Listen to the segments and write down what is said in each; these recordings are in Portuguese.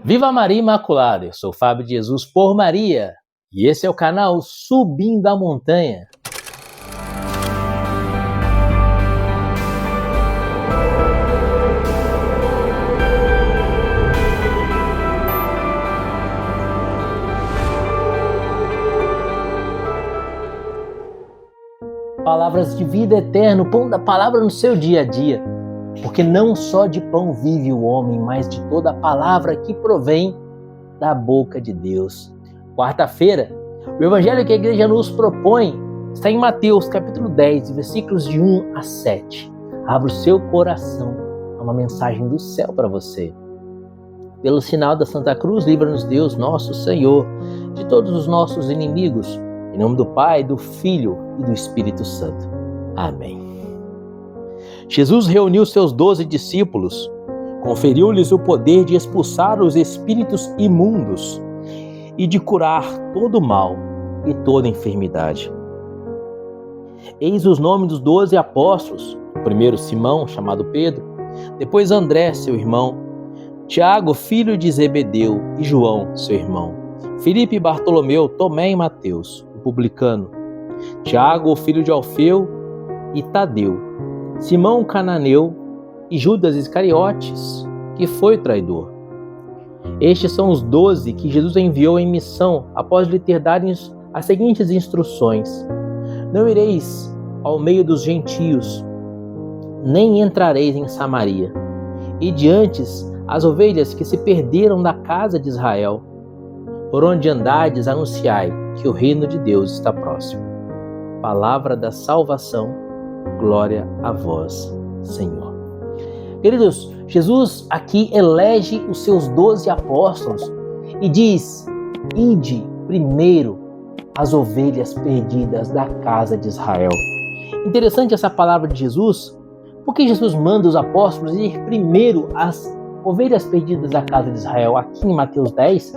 Viva Maria Imaculada! Eu sou Fábio de Jesus por Maria e esse é o canal Subindo a Montanha. Palavras de vida eterna, o pão da palavra no seu dia a dia. Porque não só de pão vive o homem, mas de toda a palavra que provém da boca de Deus. Quarta-feira, o evangelho que a igreja nos propõe está em Mateus, capítulo 10, versículos de 1 a 7. Abra o seu coração a uma mensagem do céu para você. Pelo sinal da Santa Cruz, livra-nos Deus, nosso Senhor, de todos os nossos inimigos. Em nome do Pai, do Filho e do Espírito Santo. Amém. Jesus reuniu seus 12 discípulos, conferiu-lhes o poder de expulsar os espíritos imundos e de curar todo mal e toda enfermidade. Eis os nomes dos 12 apóstolos: primeiro Simão, chamado Pedro, depois André, seu irmão, Tiago, filho de Zebedeu, e João, seu irmão, Filipe e Bartolomeu, Tomé e Mateus, o publicano, Tiago, filho de Alfeu, e Tadeu, Simão cananeu e Judas Iscariotes, que foi o traidor. Estes são os 12 que Jesus enviou em missão após lhe ter dado as seguintes instruções: não ireis ao meio dos gentios, nem entrareis em Samaria. Ide antes as ovelhas que se perderam da casa de Israel. Por onde andardes, anunciai que o reino de Deus está próximo. Palavra da salvação. Glória a vós, Senhor. Queridos, Jesus aqui elege os seus 12 apóstolos e diz: ide primeiro as ovelhas perdidas da casa de Israel. Interessante essa palavra de Jesus, porque Jesus manda os apóstolos ir primeiro às ovelhas perdidas da casa de Israel, aqui em Mateus 10,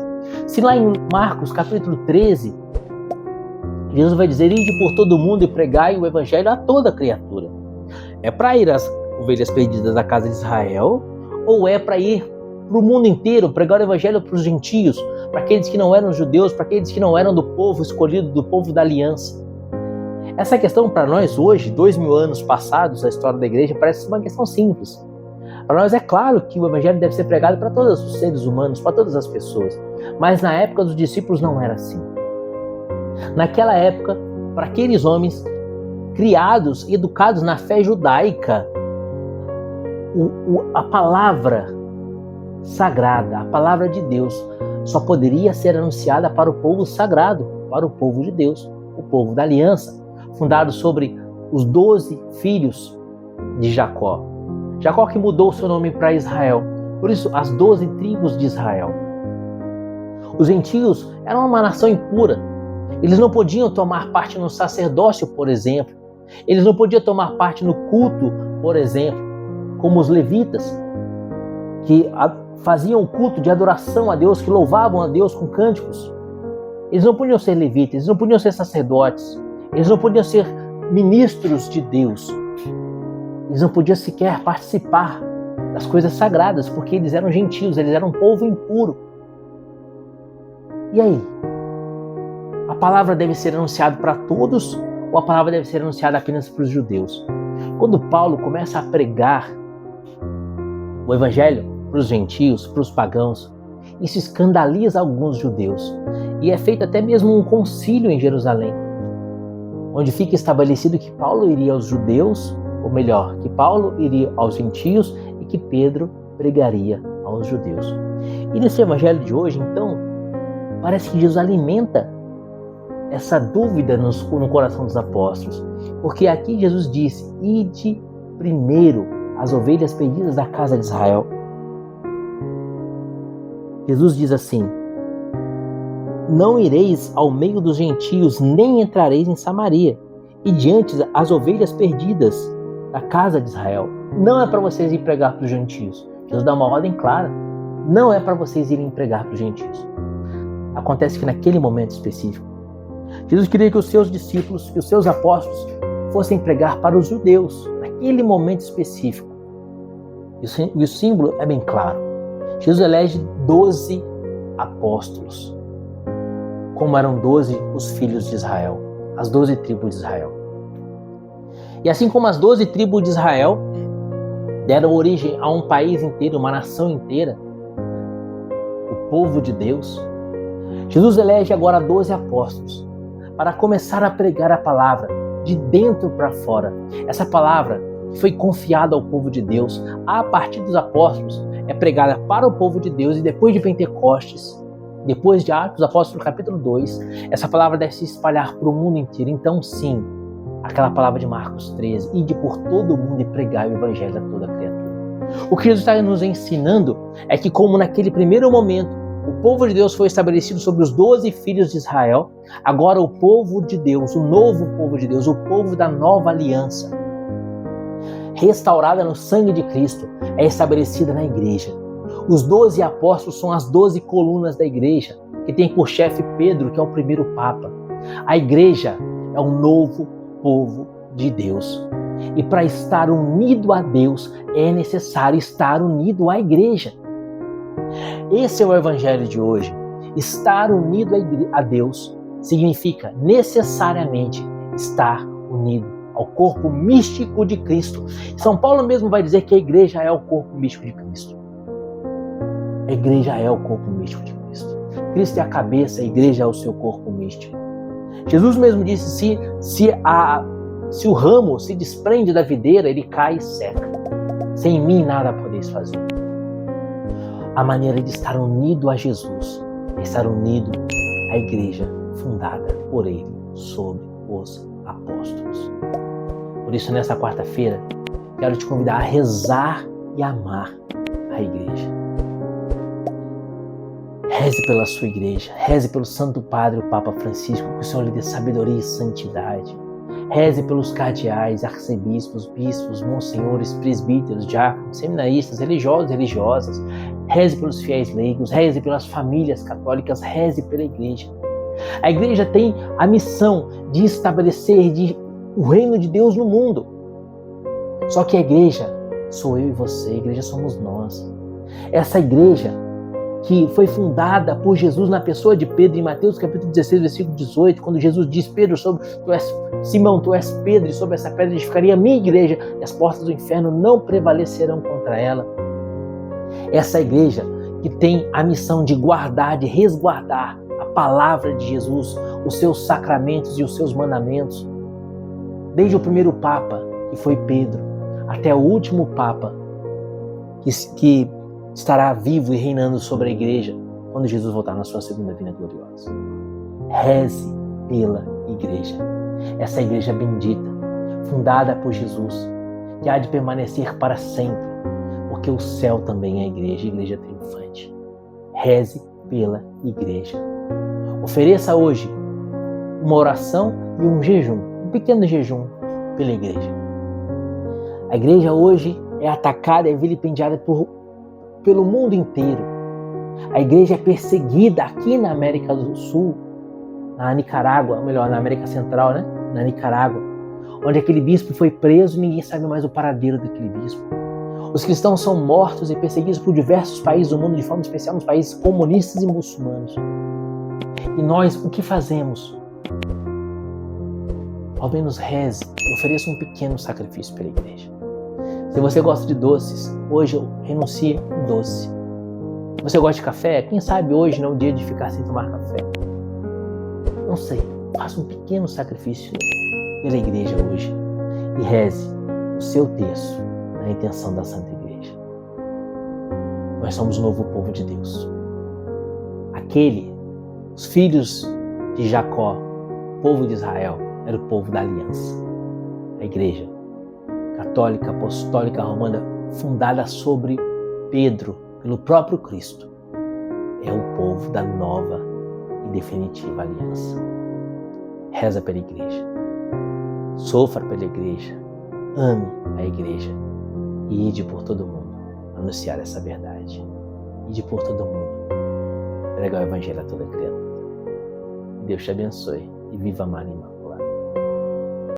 se lá em Marcos capítulo 13, Jesus vai dizer: ide por todo mundo e pregai o evangelho a toda criatura. É para ir às ovelhas perdidas da casa de Israel, ou é para ir para o mundo inteiro, pregar o evangelho para os gentios, para aqueles que não eram judeus, para aqueles que não eram do povo escolhido, do povo da aliança? Essa questão para nós hoje, 2000 anos passados da história da igreja, parece uma questão simples. Para nós é claro que o evangelho deve ser pregado para todos os seres humanos, para todas as pessoas. Mas na época dos discípulos não era assim. Naquela época, para aqueles homens criados e educados na fé judaica, a palavra sagrada, a palavra de Deus, só poderia ser anunciada para o povo sagrado, para o povo de Deus, o povo da aliança, fundado sobre os 12 filhos de Jacó. Jacó que mudou seu nome para Israel, por isso as 12 tribos de Israel. Os gentios eram uma nação impura. Eles não podiam tomar parte no sacerdócio, por exemplo. Eles não podiam tomar parte no culto, por exemplo, como os levitas, que faziam o culto de adoração a Deus, que louvavam a Deus com cânticos. Eles não podiam ser levitas, eles não podiam ser sacerdotes, eles não podiam ser ministros de Deus. Eles não podiam sequer participar das coisas sagradas, porque eles eram gentios, eles eram um povo impuro. E aí? A palavra deve ser anunciada para todos ou a palavra deve ser anunciada apenas para os judeus? Quando Paulo começa a pregar o evangelho para os gentios, para os pagãos, isso escandaliza alguns judeus. E é feito até mesmo um concílio em Jerusalém, onde fica estabelecido que Paulo iria aos judeus, ou melhor, que Paulo iria aos gentios e que Pedro pregaria aos judeus. E nesse evangelho de hoje, então, parece que Jesus alimenta essa dúvida no coração dos apóstolos, porque aqui Jesus disse: ide primeiro as ovelhas perdidas da casa de Israel. Jesus diz assim: não ireis ao meio dos gentios, nem entrareis em Samaria. E diante as ovelhas perdidas da casa de Israel. Não é para vocês ir pregar para os gentios. Jesus dá uma ordem clara: não é para vocês irem pregar para os gentios. Acontece que naquele momento específico, Jesus queria que os seus discípulos, que os seus apóstolos fossem pregar para os judeus, naquele momento específico. E o símbolo é bem claro. Jesus elege 12 apóstolos, como eram 12 os filhos de Israel, as 12 tribos de Israel. E assim como as 12 tribos de Israel deram origem a um país inteiro, uma nação inteira, o povo de Deus, Jesus elege agora 12 apóstolos para começar a pregar a palavra de dentro para fora. Essa palavra foi confiada ao povo de Deus a partir dos apóstolos, é pregada para o povo de Deus, e depois de Pentecostes, depois de Atos dos Apóstolos capítulo 2, essa palavra deve se espalhar para o mundo inteiro. Então sim, aquela palavra de Marcos 13, ide por todo o mundo e pregai o evangelho a toda criatura. O que Jesus está nos ensinando é que, como naquele primeiro momento o povo de Deus foi estabelecido sobre os 12 filhos de Israel, agora o povo de Deus, o novo povo de Deus, o povo da nova aliança, restaurada no sangue de Cristo, é estabelecida na igreja. Os 12 apóstolos são as 12 colunas da igreja, que tem por chefe Pedro, que é o primeiro papa. A igreja é um novo povo de Deus. E para estar unido a Deus, é necessário estar unido à igreja. Esse é o evangelho de hoje. Estar unido a Deus significa necessariamente estar unido ao corpo místico de Cristo. São Paulo mesmo vai dizer que a igreja é o corpo místico de Cristo. A igreja é o corpo místico de Cristo. Cristo é a cabeça, a igreja é o seu corpo místico. Jesus mesmo disse, se o ramo se desprende da videira, ele cai e seca. Sem mim nada podeis fazer. A maneira de estar unido a Jesus é estar unido à igreja fundada por ele, sobre os apóstolos. Por isso, nessa quarta-feira, quero te convidar a rezar e amar a igreja. Reze pela sua igreja, reze pelo Santo Padre, o Papa Francisco, que o Senhor lhe dê sabedoria e santidade. Reze pelos cardeais, arcebispos, bispos, monsenhores, presbíteros, diáconos, seminaristas, religiosos e religiosas. Reze pelos fiéis leigos, reze pelas famílias católicas, reze pela igreja. A igreja tem a missão de estabelecer o reino de Deus no mundo. Só que a igreja sou eu e você, a igreja somos nós. Essa igreja que foi fundada por Jesus na pessoa de Pedro, em Mateus capítulo 16, versículo 18, quando Jesus diz, Simão, tu és Pedro, e sobre essa pedra edificaria a minha igreja, e as portas do inferno não prevalecerão contra ela. Essa igreja que tem a missão de guardar, de resguardar a palavra de Jesus, os seus sacramentos e os seus mandamentos. Desde o primeiro Papa, que foi Pedro, até o último Papa, que estará vivo e reinando sobre a igreja quando Jesus voltar na sua segunda vinda gloriosa. Reze pela igreja. Essa igreja bendita, fundada por Jesus, que há de permanecer para sempre, porque o céu também é a igreja triunfante. Reze pela igreja. Ofereça hoje uma oração e um jejum, um pequeno jejum pela igreja. A igreja hoje é atacada e vilipendiada pelo mundo inteiro. A igreja é perseguida aqui na América do Sul, na Nicarágua, ou melhor, na América Central, né? Na Nicarágua, onde aquele bispo foi preso e ninguém sabe mais o paradeiro daquele bispo. Os cristãos são mortos e perseguidos por diversos países do mundo, de forma especial nos países comunistas e muçulmanos. E nós, o que fazemos? Ao menos reze e ofereça um pequeno sacrifício pela igreja. Se você gosta de doces, hoje eu renuncie um doce. Se você gosta de café, quem sabe hoje não é o dia de ficar sem tomar café. Não sei, faça um pequeno sacrifício pela igreja hoje e reze o seu terço na intenção da Santa Igreja. Nós somos o novo povo de Deus. Os filhos de Jacó, o povo de Israel, era o povo da aliança. A igreja católica, apostólica, romana, fundada sobre Pedro, pelo próprio Cristo, é o povo da nova e definitiva aliança. Reza pela igreja, sofra pela igreja, ame a igreja e ide por todo mundo anunciar essa verdade. Ide por todo mundo pregar o evangelho a toda criatura. Deus te abençoe e viva Maria, irmão.